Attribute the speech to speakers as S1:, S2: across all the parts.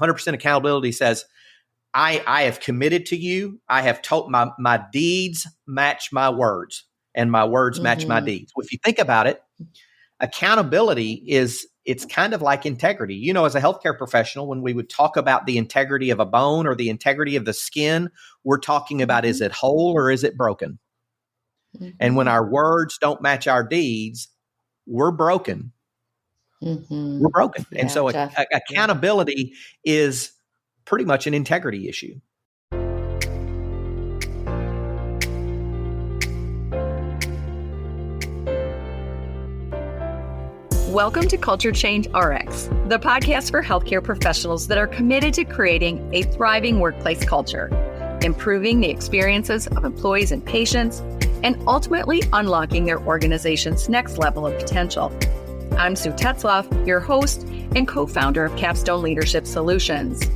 S1: 100% accountability says, I have committed to you. I have told my deeds match my words and my words match my deeds. Well, if you think about it, accountability it's kind of like integrity. You know, as a healthcare professional, when we would talk about the integrity of a bone or the integrity of the skin, we're talking about, is it whole or is it broken? And when our words don't match our deeds, we're broken. We're broken.
S2: Yeah,
S1: and so accountability is pretty much an integrity issue.
S3: Welcome to Culture Change RX, the podcast for healthcare professionals that are committed to creating a thriving workplace culture, improving the experiences of employees and patients, and ultimately unlocking their organization's next level of potential. I'm Sue Tetzloff, your host and co-founder of Capstone Leadership Solutions.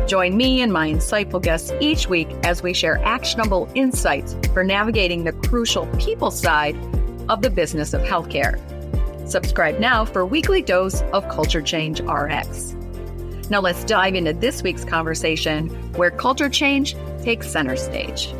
S3: Join me and my insightful guests each week as we share actionable insights for navigating the crucial people side of the business of healthcare. Subscribe now for a weekly dose of Culture Change RX. Now let's dive into this week's conversation where culture change takes center stage.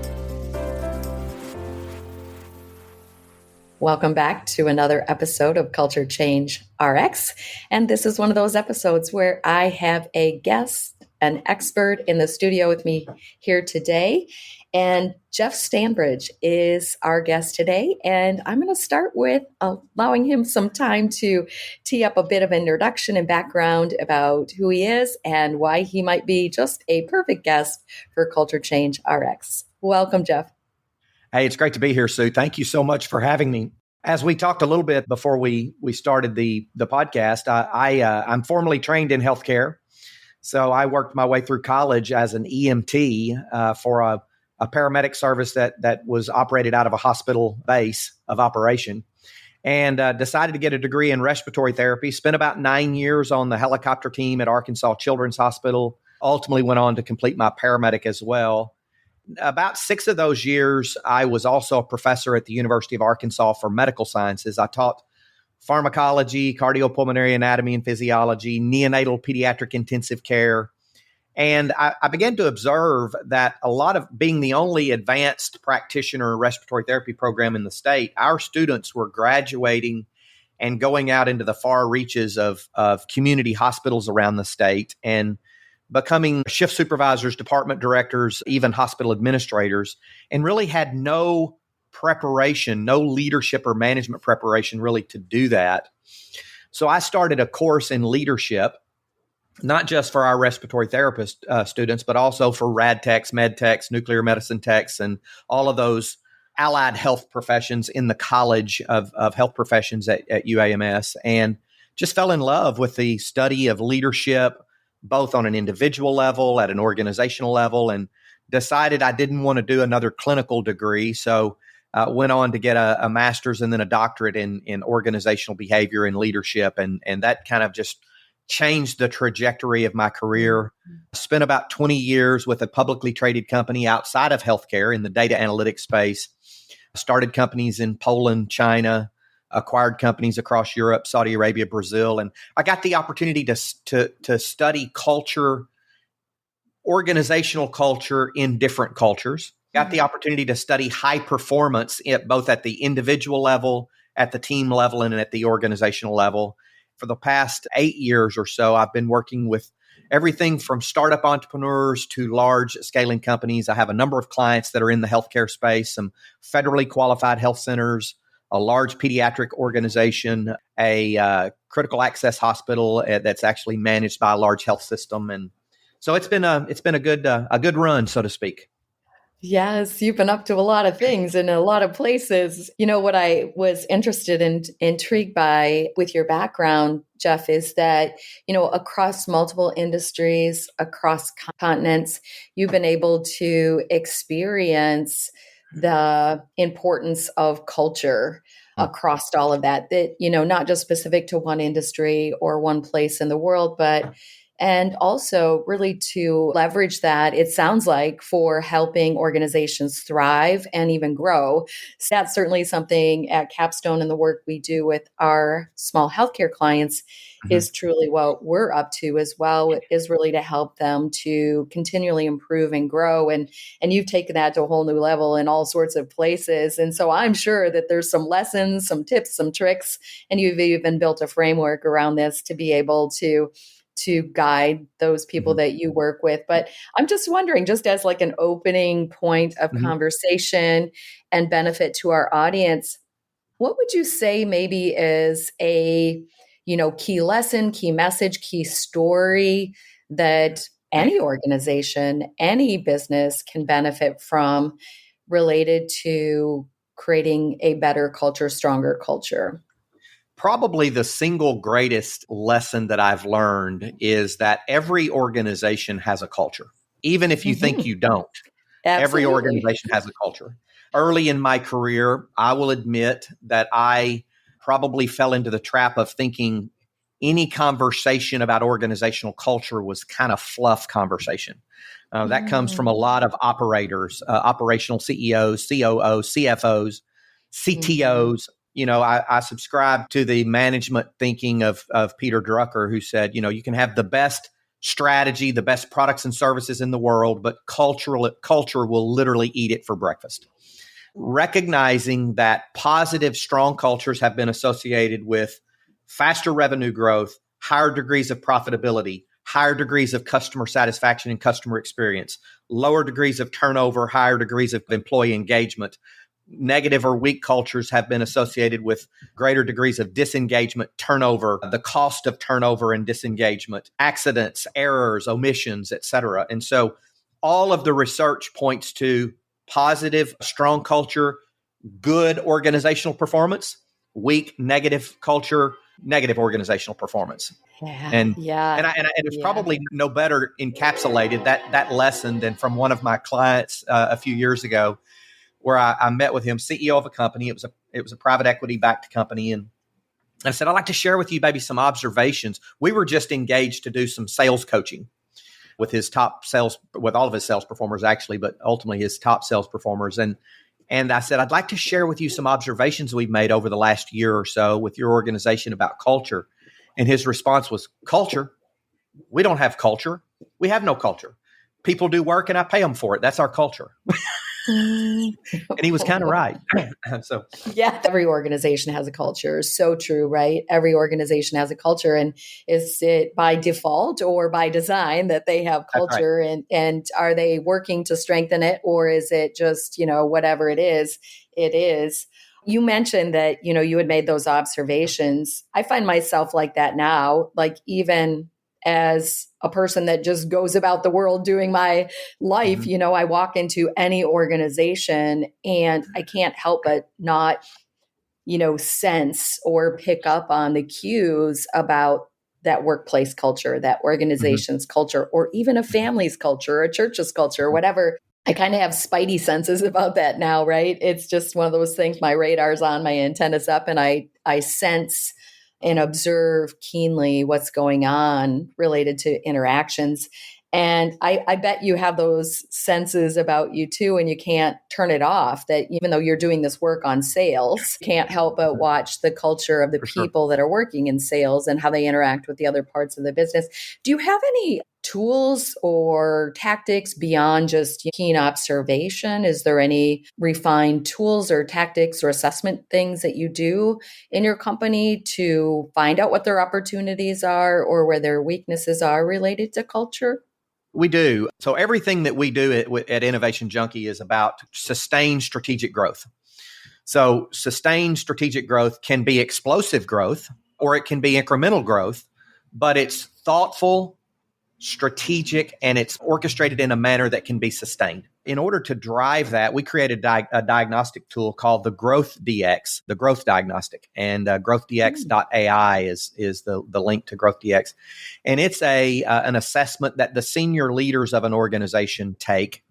S3: Welcome back to another episode of Culture Change RX. And this is one of those episodes where I have a guest, an expert in the studio with me here today. And Jeff Standridge is our guest today. And I'm going to start with allowing him some time to tee up a bit of introduction and background about who he is and why he might be just a perfect guest for Culture Change RX. Welcome, Jeff.
S1: Hey, it's great to be here, Sue. Thank you so much for having me. As we talked a little bit before we started the podcast, I'm formally trained in healthcare. So I worked my way through college as an EMT for a paramedic service that was operated out of a hospital base of operation, and decided to get a degree in respiratory therapy. Spent about 9 years on the helicopter team at Arkansas Children's Hospital. Ultimately went on to complete my paramedic as well. About 6 of those years, I was also a professor at the University of Arkansas for medical sciences. I taught pharmacology, cardiopulmonary anatomy and physiology, neonatal pediatric intensive care. And I began to observe that a lot of being the only advanced practitioner respiratory therapy program in the state, our students were graduating and going out into the far reaches of community hospitals around the state and becoming shift supervisors, department directors, even hospital administrators, and really had no preparation, no leadership or management preparation really to do that. So I started a course in leadership, not just for our respiratory therapist students, but also for rad techs, med techs, nuclear medicine techs, and all of those allied health professions in the College of Health Professions at UAMS, and just fell in love with the study of leadership, both on an individual level, at an organizational level, and decided I didn't want to do another clinical degree. So went on to get a master's and then a doctorate in organizational behavior and leadership. And that kind of just changed the trajectory of my career. Spent about 20 years with a publicly traded company outside of healthcare in the data analytics space. Started companies in Poland, China, acquired companies across Europe, Saudi Arabia, Brazil. And I got the opportunity to study culture, organizational culture in different cultures. Got the opportunity to study high performance both at the individual level, at the team level, and at the organizational level. For the past 8 years or so, I've been working with everything from startup entrepreneurs to large scaling companies. I have a number of clients that are in the healthcare space, some federally qualified health centers, a large pediatric organization, a critical access hospital that's actually managed by a large health system. And so it's been a good run, so to speak.
S3: Yes, you've been up to a lot of things in a lot of places. You know, what I was interested and intrigued by with your background, Jeff, is that, you know, across multiple industries, across continents, you've been able to experience the importance of culture across all of that, you know, not just specific to one industry or one place in the world, but and also really to leverage that, it sounds like, for helping organizations thrive and even grow. So that's certainly something at Capstone and the work we do with our small healthcare clients
S1: Mhm.
S3: is truly what we're up to as well, is really to help them to continually improve and grow. And you've taken that to a whole new level in all sorts of places. And so I'm sure that there's some lessons, some tips, some tricks, and you've even built a framework around this to be able to guide those people
S1: Mhm.
S3: that you work with. But I'm just wondering, just as like an opening point of
S1: Mhm.
S3: conversation and benefit to our audience, what would you say maybe is a, key lesson, key message, key story that any organization, any business can benefit from, related to creating a better culture, stronger culture?
S1: Probably the single greatest lesson that I've learned is that every organization has a culture. Even if you think
S3: Mhm.
S1: you don't, every
S3: Absolutely.
S1: organization has a culture. Early in my career, I will admit that I probably fell into the trap of thinking any conversation about organizational culture was kind of fluff conversation. That comes from a
S3: Mm.
S1: lot of operators, operational CEOs, COOs, CFOs,
S3: Mhm.
S1: CTOs. I subscribe to the management thinking of Peter Drucker, who said, you can have the best strategy, the best products and services in the world, but culture will literally eat it for breakfast. Recognizing that positive, strong cultures have been associated with faster revenue growth, higher degrees of profitability, higher degrees of customer satisfaction and customer experience, lower degrees of turnover, higher degrees of employee engagement. Negative or weak cultures have been associated with greater degrees of disengagement, turnover, the cost of turnover and disengagement, accidents, errors, omissions, et cetera. And so all of the research points to positive, strong culture, good organizational performance, weak, negative culture, negative organizational performance.
S3: Yeah.
S1: And
S3: Yeah.
S1: and it's
S3: Yeah.
S1: probably no better encapsulated that lesson than from one of my clients a few years ago, where I met with him, CEO of a company. It was a private equity backed company, and I said, I'd like to share with you maybe some observations. We were just engaged to do some sales coaching with all of his sales performers actually, but ultimately his top sales performers. And I said, I'd like to share with you some observations we've made over the last year or so with your organization about culture. And his response was, culture? We don't have culture. We have no culture. People do work and I pay them for it. That's our culture.
S3: Mm.
S1: And he was kind of right. So,
S3: Yeah, every organization has a culture. So true, right? Every organization has a culture. And is it by default or by design that they have
S1: that's right.
S3: culture? And are they working to strengthen it? Or is it just, whatever it is, it is? You mentioned that, you had made those observations. I find myself like that now, like even as a person that just goes about the world doing my life,
S1: Mhm.
S3: I walk into any organization and I can't help but not, sense or pick up on the cues about that workplace culture, that
S1: Mhm.
S3: organization's culture, or even a family's culture, or a church's culture, or whatever. I kind of have spidey senses about that now, right? It's just one of those things. My radar's on, my antenna's up, and I sense and observe keenly what's going on related to interactions. And I bet you have those senses about you too, and you can't turn it off. That even though you're doing this work on sales, you can't help but watch the culture of the
S1: For sure.
S3: people that are working in sales and how they interact with the other parts of the business. Do you have any tools or tactics beyond just keen observation? Is there any refined tools or tactics or assessment things that you do in your company to find out what their opportunities are or where their weaknesses are related to culture?
S1: We do. So everything that we do at Innovation Junkie is about sustained strategic growth. So sustained strategic growth can be explosive growth or it can be incremental growth, but it's thoughtful, strategic, and it's orchestrated in a manner that can be sustained. In order to drive that, we created a diagnostic tool called the Growth DX, the Growth Diagnostic, and growthdx.ai is the link to Growth DX, and it's an assessment that the senior leaders of an organization take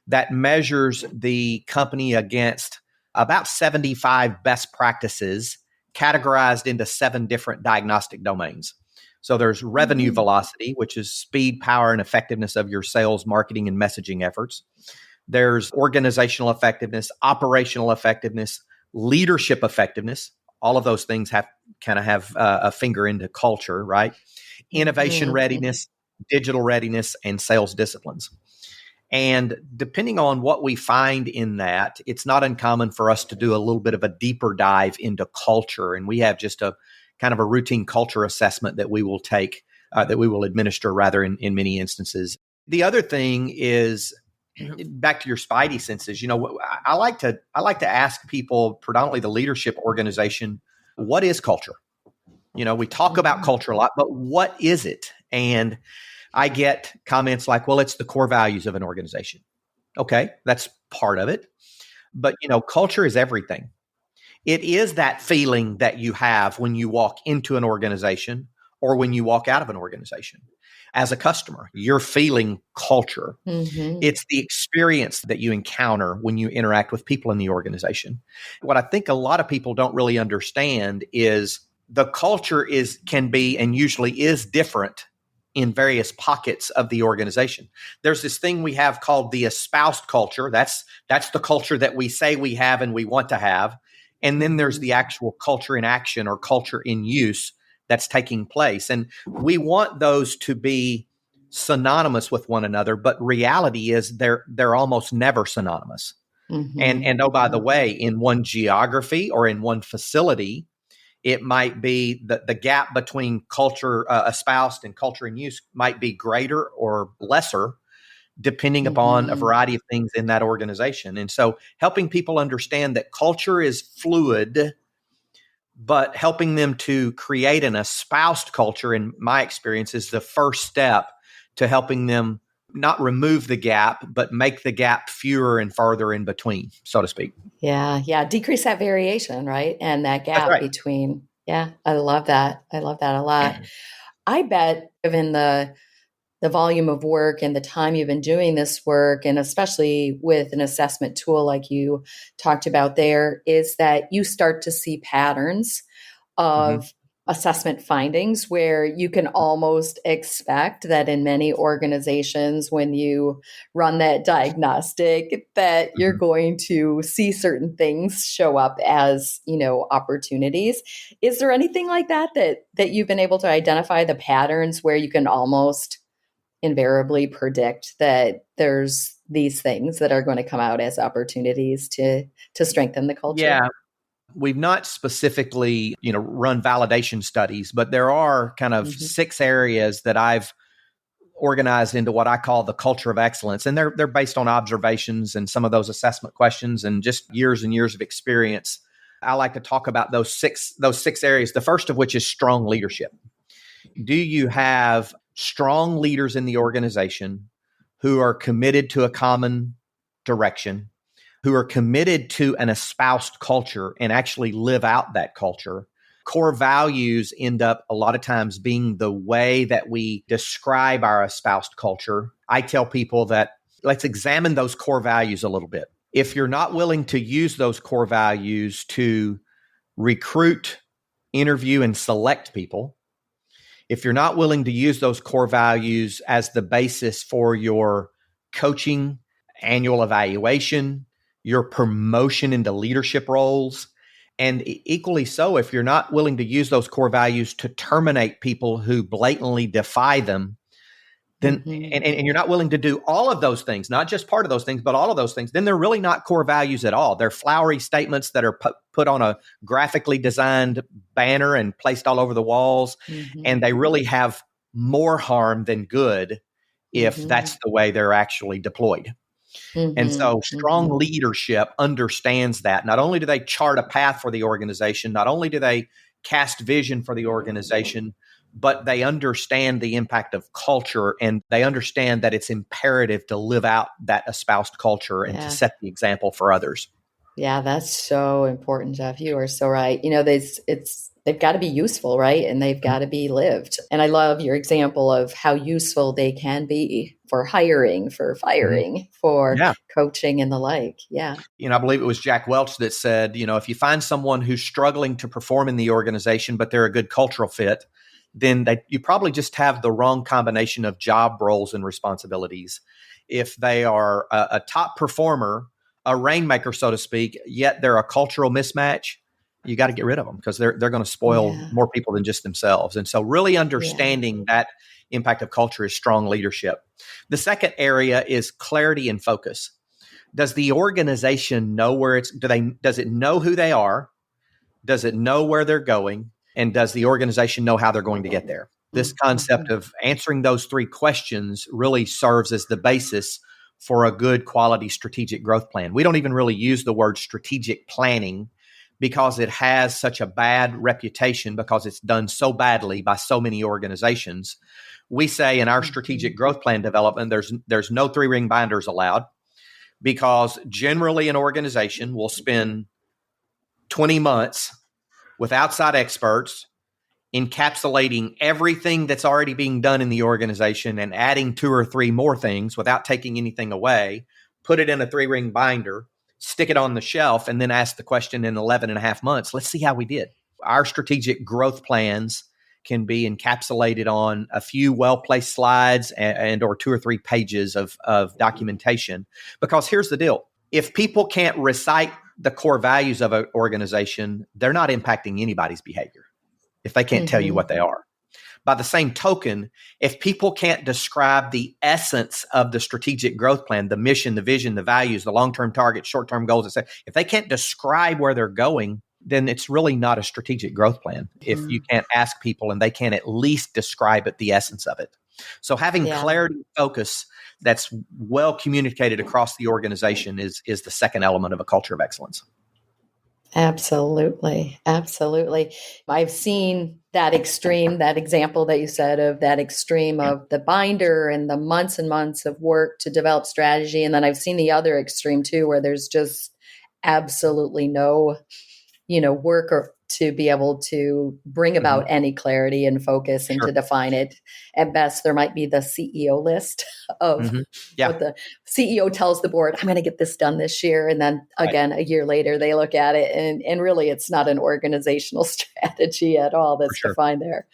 S1: that measures the company against about 75 best practices categorized into 7 different diagnostic domains. So there's revenue velocity, which is speed, power, and effectiveness of your sales, marketing, and messaging efforts. There's organizational effectiveness, operational effectiveness, leadership effectiveness. All of those things have a finger into culture, right? Innovation readiness, digital readiness, and sales disciplines. And depending on what we find in that, it's not uncommon for us to do a little bit of a deeper dive into culture. And we have just a kind of a routine culture assessment that we will take, that we will administer rather in many instances. The other thing is, back to your spidey senses, I like to ask people, predominantly the leadership organization, what is culture? We talk about culture a lot, but what is it? And I get comments like, well, it's the core values of an organization. Okay, that's part of it. But, culture is everything. It is that feeling that you have when you walk into an organization or when you walk out of an organization. As a customer, you're feeling culture. It's the experience that you encounter when you interact with people in the organization. What I think a lot of people don't really understand is the culture can be and usually is different in various pockets of the organization. There's this thing we have called the espoused culture. That's the culture that we say we have and we want to have. And then there's the actual culture in action or culture in use that's taking place. And we want those to be synonymous with one another, but reality is they're almost never synonymous. And oh, by the way, in one geography or in one facility, it might be that the gap between culture espoused and culture in use might be greater or lesser, depending upon a variety of things in that organization. And so helping people understand that culture is fluid, but helping them to create an espoused culture, in my experience, is the first step to helping them not remove the gap, but make the gap fewer and farther in between, so to speak.
S2: Yeah. Decrease that variation, right? And that gap between. Yeah, I love that. I love that a lot. I bet given the volume of work and the time you've been doing this work, and especially with an assessment tool like you talked about there, is that you start to see patterns of assessment findings where you can almost expect that in many organizations, when you run that diagnostic, that you're going to see certain things show up as, opportunities. Is there anything like that you've been able to identify the patterns where you can almost invariably predict that there's these things that are going to come out as opportunities to strengthen the culture?
S1: Yeah. We've not specifically, run validation studies, but there are kind of 6 areas that I've organized into what I call the culture of excellence. And they're based on observations and some of those assessment questions and just years and years of experience. I like to talk about those six areas, the first of which is strong leadership. Do you have strong leaders in the organization who are committed to a common direction, who are committed to an espoused culture and actually live out that culture? Core values end up a lot of times being the way that we describe our espoused culture. I tell people that let's examine those core values a little bit. If you're not willing to use those core values to recruit, interview, and select people, if you're not willing to use those core values as the basis for your coaching, annual evaluation, your promotion into leadership roles, and equally so, if you're not willing to use those core values to terminate people who blatantly defy them, then and you're not willing to do all of those things, not just part of those things, but all of those things, then they're really not core values at all. They're flowery statements that are put on a graphically designed banner and placed all over the walls, and they really have more harm than good if that's the way they're actually deployed. And so strong leadership understands that. Not only do they chart a path for the organization, not only do they cast vision for the organization, but they understand the impact of culture, and they understand that it's imperative to live out that espoused culture and to set the example for others.
S2: Yeah, that's so important, Jeff. You are so right. They've got to be useful, right? And they've got to be lived. And I love your example of how useful they can be for hiring, for firing, for coaching and the like. Yeah.
S1: I believe it was Jack Welch that said, if you find someone who's struggling to perform in the organization, but they're a good cultural fit, then you probably just have the wrong combination of job roles and responsibilities. If they are a top performer, a rainmaker, so to speak, yet they're a cultural mismatch, you got to get rid of them because they're going to spoil more people than just themselves. And so really understanding that impact of culture is strong leadership. The second area is clarity and focus. Does the organization know where does it know who they are? Does it know where they're going? And does the organization know how they're going to get there? This concept of answering those three questions really serves as the basis for a good quality strategic growth plan. We don't even really use the word strategic planning because it has such a bad reputation because it's done so badly by so many organizations. We say in our strategic growth plan development, there's no 3-ring binders allowed, because generally an organization will spend 20 months with outside experts encapsulating everything that's already being done in the organization and adding 2 or 3 more things without taking anything away, put it in a 3-ring binder, stick it on the shelf, and then ask the question in 11 and a half months, let's see how we did. Our strategic growth plans can be encapsulated on a few well-placed slides and or 2 or 3 pages of documentation. Because here's the deal. If people can't recite the core values of an organization, they're not impacting anybody's behavior if they can't tell you what they are. By the same token, if people can't describe the essence of the strategic growth plan, the mission, the vision, the values, the long-term targets, short-term goals, etc., if they can't describe where they're going, then it's really not a strategic growth plan. If you can't ask people and they can't at least describe it, the essence of it. So having clarity and focus that's well communicated across the organization is the second element of a culture of excellence.
S2: Absolutely. Absolutely. I've seen that extreme, that example that you said of that extreme of the binder and the months and months of work to develop strategy. And then I've seen the other extreme too, where there's just absolutely no, work or to be able to bring about any clarity and focus and to define it. At best, there might be the CEO list of what the CEO tells the board, I'm going to get this done this year. And then again, a year later, they look at it and really it's not an organizational strategy at all that's defined there.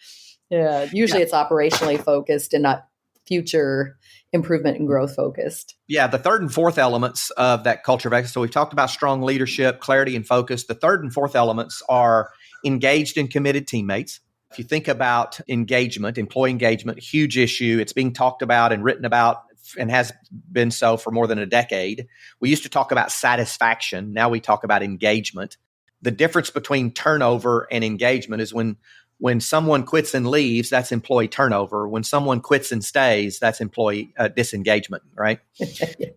S2: Yeah. Usually it's operationally focused and not future improvement and growth focused.
S1: Yeah. The third and fourth elements of that culture of excellence. So we've talked about strong leadership, clarity, and focus. The third and fourth elements are engaged and committed teammates. If you think about engagement, employee engagement, huge issue. It's being talked about and written about and has been so for more than a decade. We used to talk about satisfaction. Now we talk about engagement. The difference between turnover and engagement is when someone quits and leaves, that's employee turnover. When someone quits and stays, that's employee disengagement, right?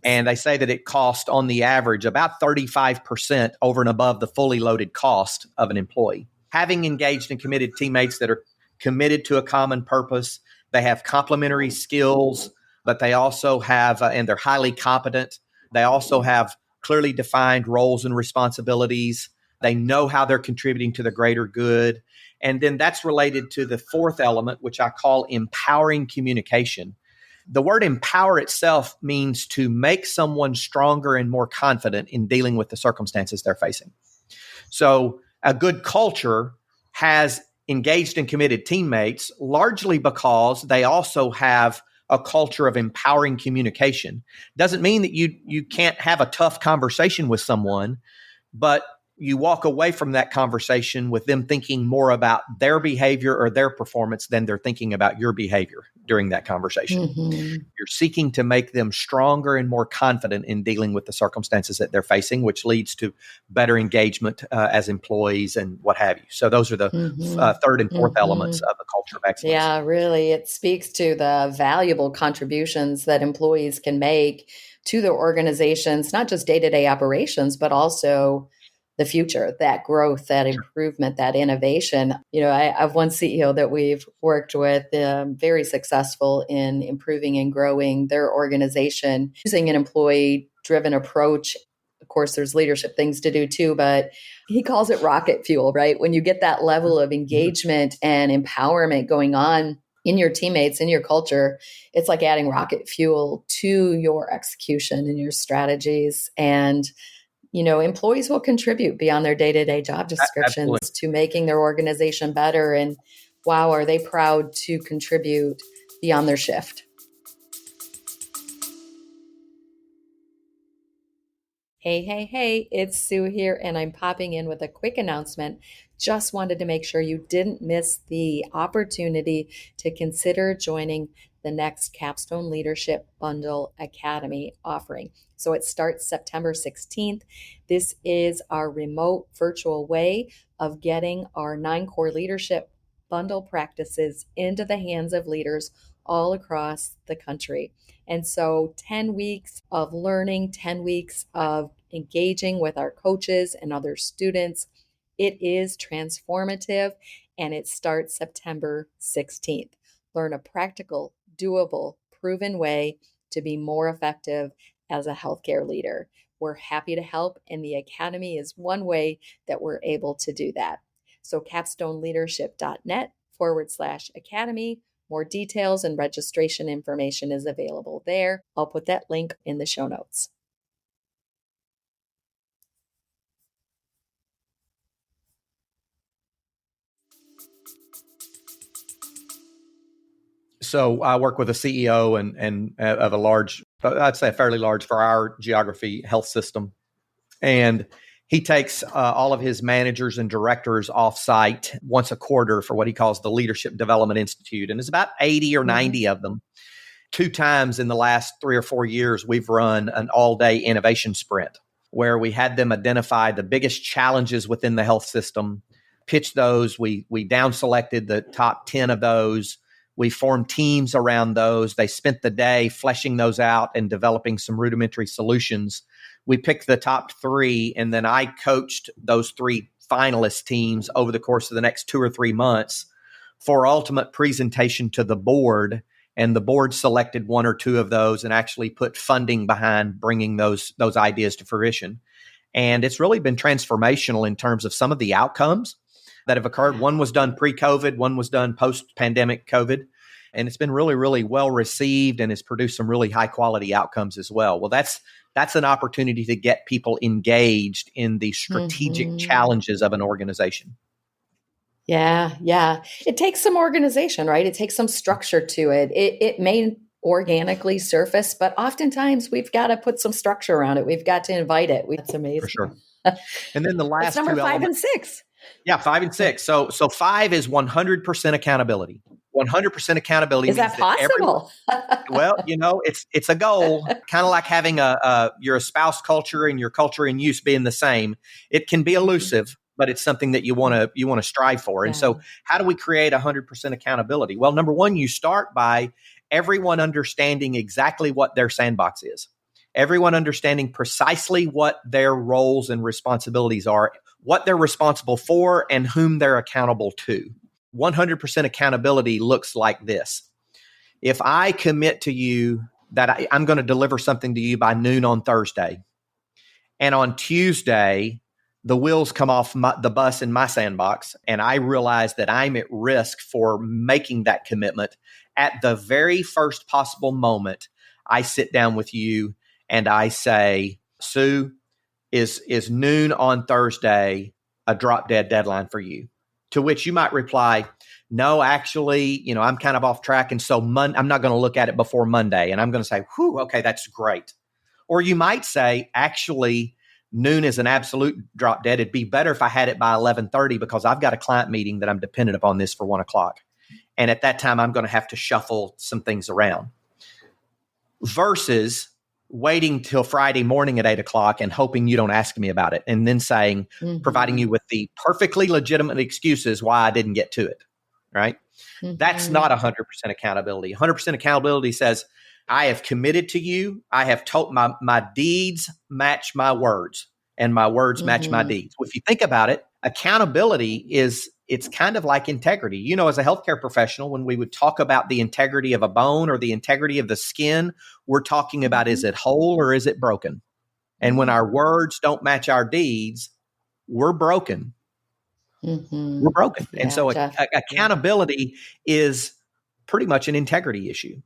S1: And they say that it costs on the average about 35% over and above the fully loaded cost of an employee. Having engaged and committed teammates that are committed to a common purpose, they have complementary skills, but they also have, and they're highly competent. They also have clearly defined roles and responsibilities. They know how they're contributing to the greater good. And then that's related to the fourth element, which I call empowering communication. The word empower itself means to make someone stronger and more confident in dealing with the circumstances they're facing. So a good culture has engaged and committed teammates largely because they also have a culture of empowering communication. Doesn't mean that you can't have a tough conversation with someone, but you walk away from that conversation with them thinking more about their behavior or their performance than they're thinking about your behavior during that conversation. You're seeking to make them stronger and more confident in dealing with the circumstances that they're facing, which leads to better engagement as employees and what have you. So those are the third and fourth elements of the culture of excellence.
S2: Yeah, really. It speaks to the valuable contributions that employees can make to their organizations, not just day-to-day operations, but also the future, that growth, that improvement, that innovation. I have one CEO that we've worked with, very successful in improving and growing their organization using an employee-driven approach. Of course, there's leadership things to do too, but he calls it rocket fuel, right? When you get that level of engagement and empowerment going on in your teammates, in your culture, it's like adding rocket fuel to your execution and your strategies. And employees will contribute beyond their day-to-day job descriptions to making their organization better. And wow, are they proud to contribute beyond their shift? Hey, it's Sue here, and I'm popping in with a quick announcement. Just wanted to make sure you didn't miss the opportunity to consider joining the next Capstone Leadership Bundle Academy offering. So it starts September 16th. This is our remote virtual way of getting our 9 core leadership bundle practices into the hands of leaders all across the country. And so 10 weeks of learning, 10 weeks of engaging with our coaches and other students. It is transformative, and it starts September 16th. Learn a practical, doable, proven way to be more effective as a healthcare leader. We're happy to help, and the Academy is one way that we're able to do that. So capstoneleadership.net/academy. More details and registration information is available there. I'll put that link in the show notes.
S1: So I work with a CEO and of a large, I'd say a fairly large for our geography health system. And he takes all of his managers and directors off site once a quarter for what he calls the Leadership Development Institute. And it's about 80 or 90 of them. 2 times in the last 3 or 4 years, we've run an all-day innovation sprint where we had them identify the biggest challenges within the health system, pitch those. We down selected the top 10 of those. We formed teams around those. They spent the day fleshing those out and developing some rudimentary solutions. We picked the top 3, and then I coached those 3 finalist teams over the course of the next 2 or 3 months for ultimate presentation to the board. And the board selected 1 or 2 of those and actually put funding behind bringing those ideas to fruition. And it's really been transformational in terms of some of the outcomes that have occurred. One was done pre-COVID, one was done post-pandemic COVID. And it's been really, really well received and has produced some really high quality outcomes as well. Well, that's an opportunity to get people engaged in the strategic challenges of an organization.
S2: Yeah. It takes some organization, right? It takes some structure to it. It may organically surface, but oftentimes we've got to put some structure around it. We've got to invite it. That's amazing.
S1: For sure. And then the last
S2: number 5 and 6.
S1: Yeah, 5 and 6. So 5 is 100% accountability. 100% accountability.
S2: Is that possible?
S1: Well, it's a goal, kind of like having your spouse culture and your culture in use being the same. It can be elusive, but it's something that you want to strive for. And so how do we create 100% accountability? Well, number one, you start by everyone understanding exactly what their sandbox is. Everyone understanding precisely what their roles and responsibilities are, what they're responsible for, and whom they're accountable to. 100% accountability looks like this. If I commit to you that I'm going to deliver something to you by noon on Thursday, and on Tuesday, the wheels come off the bus in my sandbox, and I realize that I'm at risk for making that commitment, at the very first possible moment, I sit down with you and I say, Sue, is noon on Thursday a drop dead deadline for you? To which you might reply, no, actually, I'm kind of off track. And so I'm not going to look at it before Monday. And I'm going to say, whew, okay, that's great. Or you might say, actually, noon is an absolute drop dead. It'd be better if I had it by 11:30 because I've got a client meeting that I'm dependent upon this for 1 o'clock. And at that time, I'm going to have to shuffle some things around. Versus waiting till Friday morning at 8 o'clock and hoping you don't ask me about it. And then saying, providing you with the perfectly legitimate excuses why I didn't get to it. Right? That's not 100% accountability. 100% accountability says, I have committed to you. I have told my deeds match my words and my words match my deeds. Well, if you think about it, accountability it's kind of like integrity. As a healthcare professional, when we would talk about the integrity of a bone or the integrity of the skin, we're talking about, is it whole or is it broken? And when our words don't match our deeds, we're broken. We're broken. Yeah, and so accountability is pretty much an integrity issue.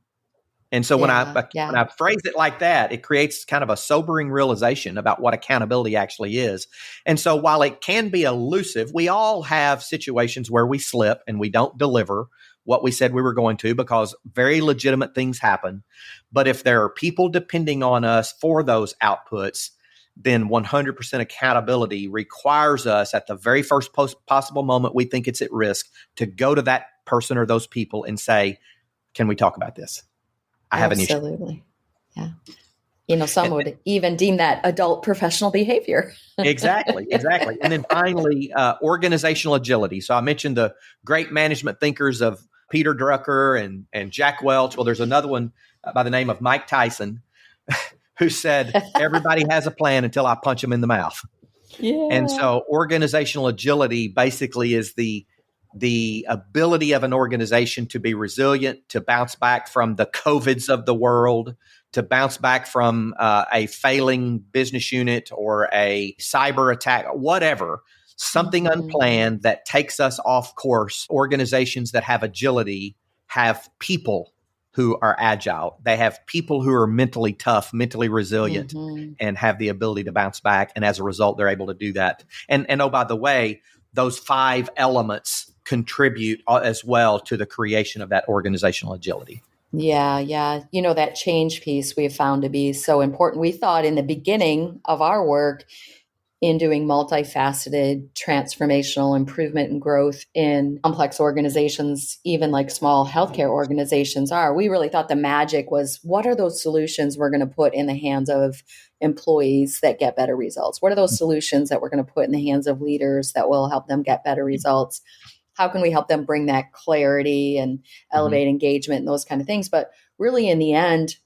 S1: And so when I
S2: Yeah.
S1: phrase it like that, it creates kind of a sobering realization about what accountability actually is. And so while it can be elusive, we all have situations where we slip and we don't deliver what we said we were going to, because very legitimate things happen. But if there are people depending on us for those outputs, then 100% accountability requires us at the very first possible moment we think it's at risk to go to that person or those people and say, can we talk about this? I have an issue.
S2: Absolutely. Yeah. Some would even deem that adult professional behavior.
S1: Exactly. And then finally, organizational agility. So I mentioned the great management thinkers of Peter Drucker and Jack Welch. Well, there's another one by the name of Mike Tyson who said, everybody has a plan until I punch them in the mouth.
S2: Yeah.
S1: And so organizational agility basically is the ability of an organization to be resilient, to bounce back from the COVIDs of the world, to bounce back from a failing business unit or a cyber attack, whatever, something unplanned that takes us off course. Organizations that have agility have people who are agile. They have people who are mentally tough, mentally resilient, and have the ability to bounce back. And as a result, they're able to do that. And oh, by the way, those 5 elements contribute as well to the creation of that organizational agility.
S2: Yeah. That change piece we've found to be so important. We thought in the beginning of our work in doing multifaceted transformational improvement and growth in complex organizations, even like small healthcare organizations are, we really thought the magic was, what are those solutions we're going to put in the hands of employees that get better results? What are those solutions that we're going to put in the hands of leaders that will help them get better results? How can we help them bring that clarity and elevate engagement and those kind of things? But really, in the end,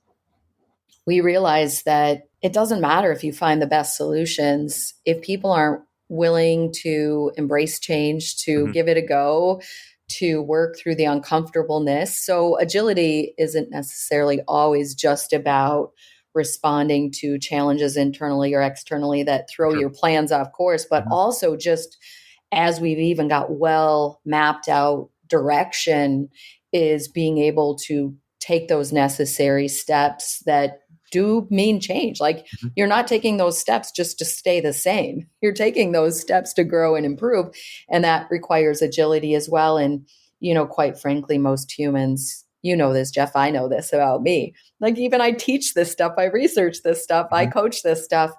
S2: we realized that it doesn't matter if you find the best solutions. If people aren't willing to embrace change, to give it a go, to work through the uncomfortableness. So agility isn't necessarily always just about responding to challenges internally or externally that throw your plans off course, but also just as we've even got well mapped out direction, is being able to take those necessary steps that do mean change. Like you're not taking those steps just to stay the same. You're taking those steps to grow and improve. And that requires agility as well. And, quite frankly, most humans, this, Jeff, I know this about me. Like even I teach this stuff, I research this stuff, I coach this stuff.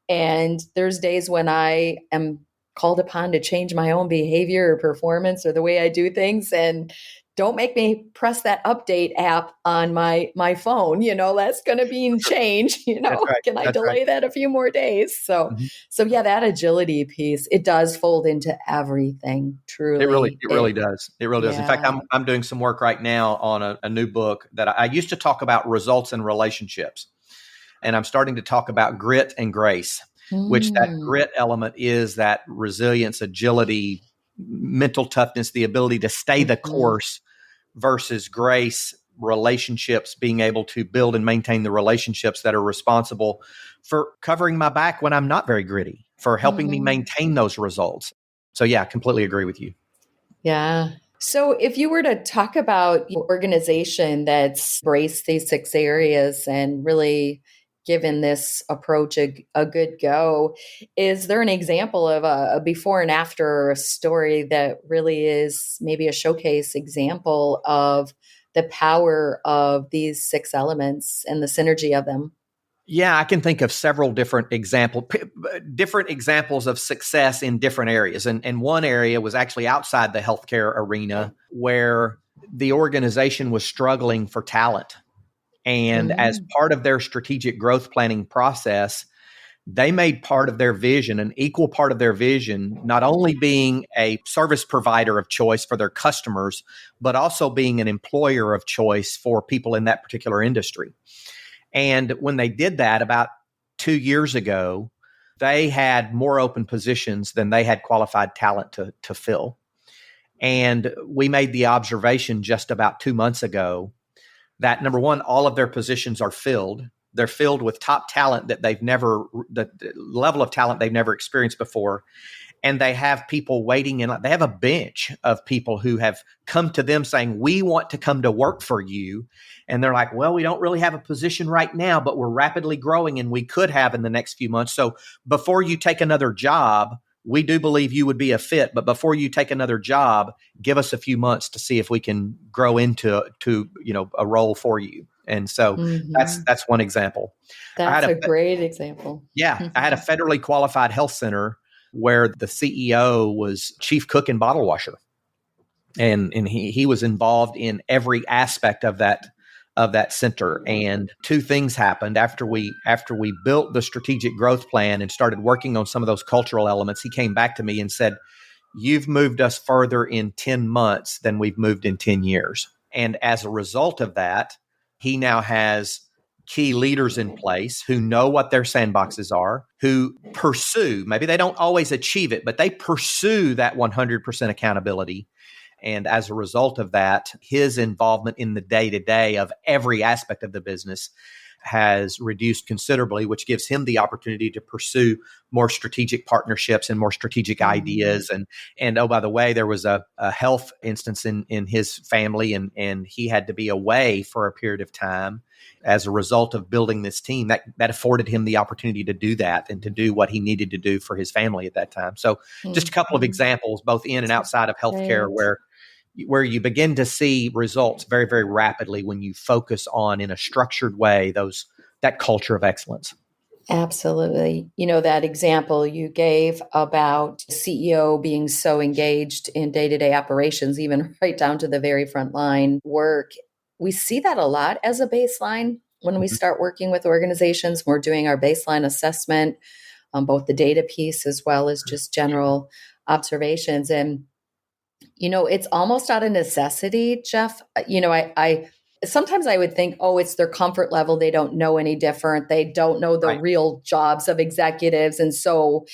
S2: And there's days when I am called upon to change my own behavior or performance or the way I do things. And don't make me press that update app on my phone. That's going to be change.
S1: Right.
S2: Can I delay that a few more days? So yeah, that agility piece, it does fold into everything. Truly,
S1: it really does. It really does.
S2: Yeah.
S1: In fact, I'm doing some work right now on a new book that I used to talk about results and relationships, and I'm starting to talk about grit and grace. Which that grit element is that resilience, agility, mental toughness, the ability to stay the course, versus grace, relationships, being able to build and maintain the relationships that are responsible for covering my back when I'm not very gritty, for helping me maintain those results. So yeah, I completely agree with you.
S2: Yeah. So if you were to talk about an organization that's embraced these 6 areas and really given this approach a good go, is there an example of a before and after story that really is maybe a showcase example of the power of these 6 elements and the synergy of them?
S1: Yeah, I can think of several different examples of success in different areas. And one area was actually outside the healthcare arena where the organization was struggling for talent. And as part of their strategic growth planning process, they made part of their vision, an equal part of their vision, not only being a service provider of choice for their customers, but also being an employer of choice for people in that particular industry. And when they did that about 2 years ago, they had more open positions than they had qualified talent to fill. And we made the observation just about 2 months ago that, number one, all of their positions are filled. They're filled with top talent that the level of talent they've never experienced before. and they have people waiting in. They have a bench of people who have come to them saying, we want to come to work for you. And they're like, well, we don't really have a position right now, but we're rapidly growing and we could have in the next few months. So before you take another job, we do believe you would be a fit, but before you take another job, give us a few months to see if we can grow into a role for you. And so that's one example.
S2: That's a great example.
S1: Yeah. I had a federally qualified health center where the CEO was chief cook and bottle washer. And he was involved in every aspect of that center. And two things happened after we built the strategic growth plan and started working on some of those cultural elements. He came back to me and said, you've moved us further in 10 months than we've moved in 10 years. And as a result of that, he now has key leaders in place who know what their sandboxes are, who pursue, maybe they don't always achieve it, but they pursue that 100% accountability. And as a result of that, his involvement in the day-to-day of every aspect of the business has reduced considerably, which gives him the opportunity to pursue more strategic partnerships and more strategic ideas. And oh, by the way, there was a health instance in his family, and he had to be away for a period of time. As a result of building this team, that afforded him the opportunity to do that and to do what he needed to do for his family at that time. So just a couple of examples, both in and outside of healthcare, where you begin to see results very, very rapidly when you focus on, in a structured way, that culture of excellence.
S2: Absolutely. That example you gave about CEO being so engaged in day-to-day operations, even right down to the very front line work. We see that a lot as a baseline when we start working with organizations. We're doing our baseline assessment on both the data piece as well as just general observations. And it's almost out of necessity, Jeff. I sometimes I would think, it's their comfort level. They don't know any different. They don't know the real jobs of executives. And so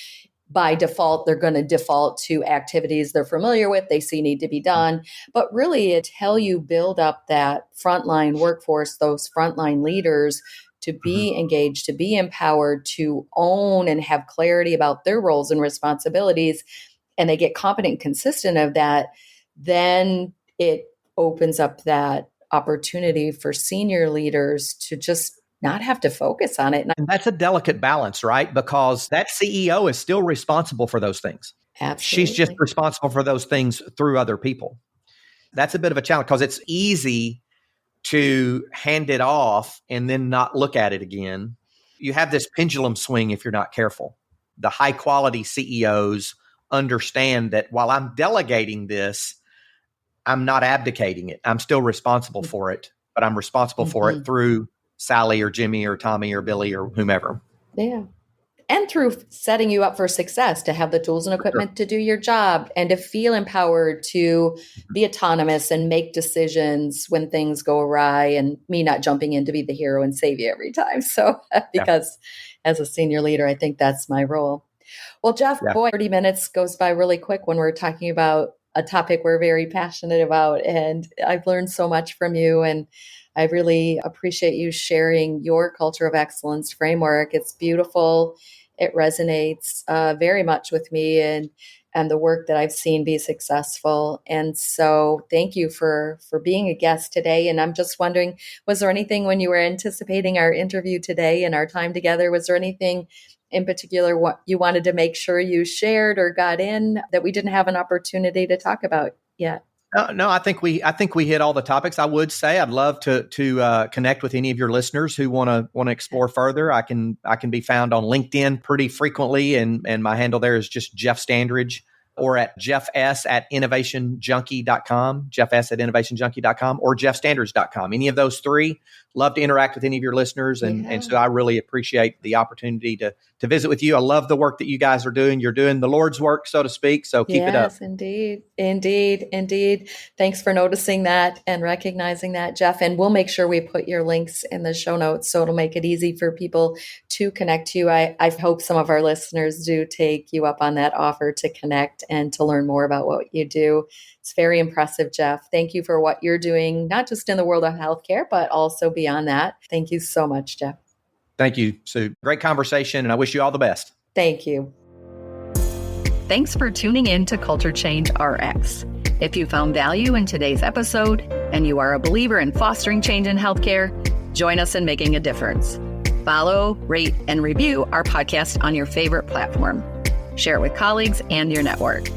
S2: by default, they're going to default to activities they're familiar with, they see need to be done. But really, it's how you build up that frontline workforce, those frontline leaders, to be engaged, to be empowered, to own and have clarity about their roles and responsibilities, and they get competent and consistent of that, then it opens up that opportunity for senior leaders to just not have to focus on it.
S1: And that's a delicate balance, right? Because that CEO is still responsible for those things.
S2: Absolutely.
S1: She's just responsible for those things through other people. That's a bit of a challenge because it's easy to hand it off and then not look at it again. You have this pendulum swing if you're not careful. The high quality CEOs understand that while I'm delegating this, I'm not abdicating it. I'm still responsible for it, but I'm responsible for it through Sally or Jimmy or Tommy or Billy or whomever.
S2: Yeah. And through setting you up for success, to have the tools and equipment to do your job and to feel empowered to be autonomous and make decisions when things go awry, and me not jumping in to be the hero and save you every time. So because as a senior leader, I think that's my role. Well, Jeff, boy, 30 minutes goes by really quick when we're talking about a topic we're very passionate about. And I've learned so much from you, and I really appreciate you sharing your culture of excellence framework. It's beautiful. It resonates very much with me and the work that I've seen be successful. And so thank you for being a guest today. And I'm just wondering, was there anything when you were anticipating our interview today and our time together, was there anything in particular what you wanted to make sure you shared or got in that we didn't have an opportunity to talk about yet?
S1: No, I think we hit all the topics. I would say I'd love to connect with any of your listeners who want to explore further. I can be found on LinkedIn pretty frequently, and my handle there is just Jeff Standridge, or at jeffs@innovationjunkie.com, jeffs@innovationjunkie.com, or jeffstandridge.com. Any of those three. Love to interact with any of your listeners. And so I really appreciate the opportunity to visit with you. I love the work that you guys are doing. You're doing the Lord's work, so to speak. So keep it up.
S2: Yes, indeed. Thanks for noticing that and recognizing that, Jeff. And we'll make sure we put your links in the show notes so it'll make it easy for people to connect to you. I hope some of our listeners do take you up on that offer to connect and to learn more about what you do. It's very impressive, Jeff. Thank you for what you're doing, not just in the world of healthcare, but also beyond that. Thank you so much, Jeff.
S1: Thank you, Sue. Great conversation, and I wish you all the best.
S2: Thank you.
S3: Thanks for tuning in to Culture Change RX. If you found value in today's episode and you are a believer in fostering change in healthcare, join us in making a difference. Follow, rate, and review our podcast on your favorite platform. Share it with colleagues and your network.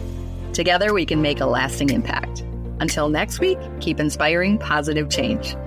S3: Together, we can make a lasting impact. Until next week, keep inspiring positive change.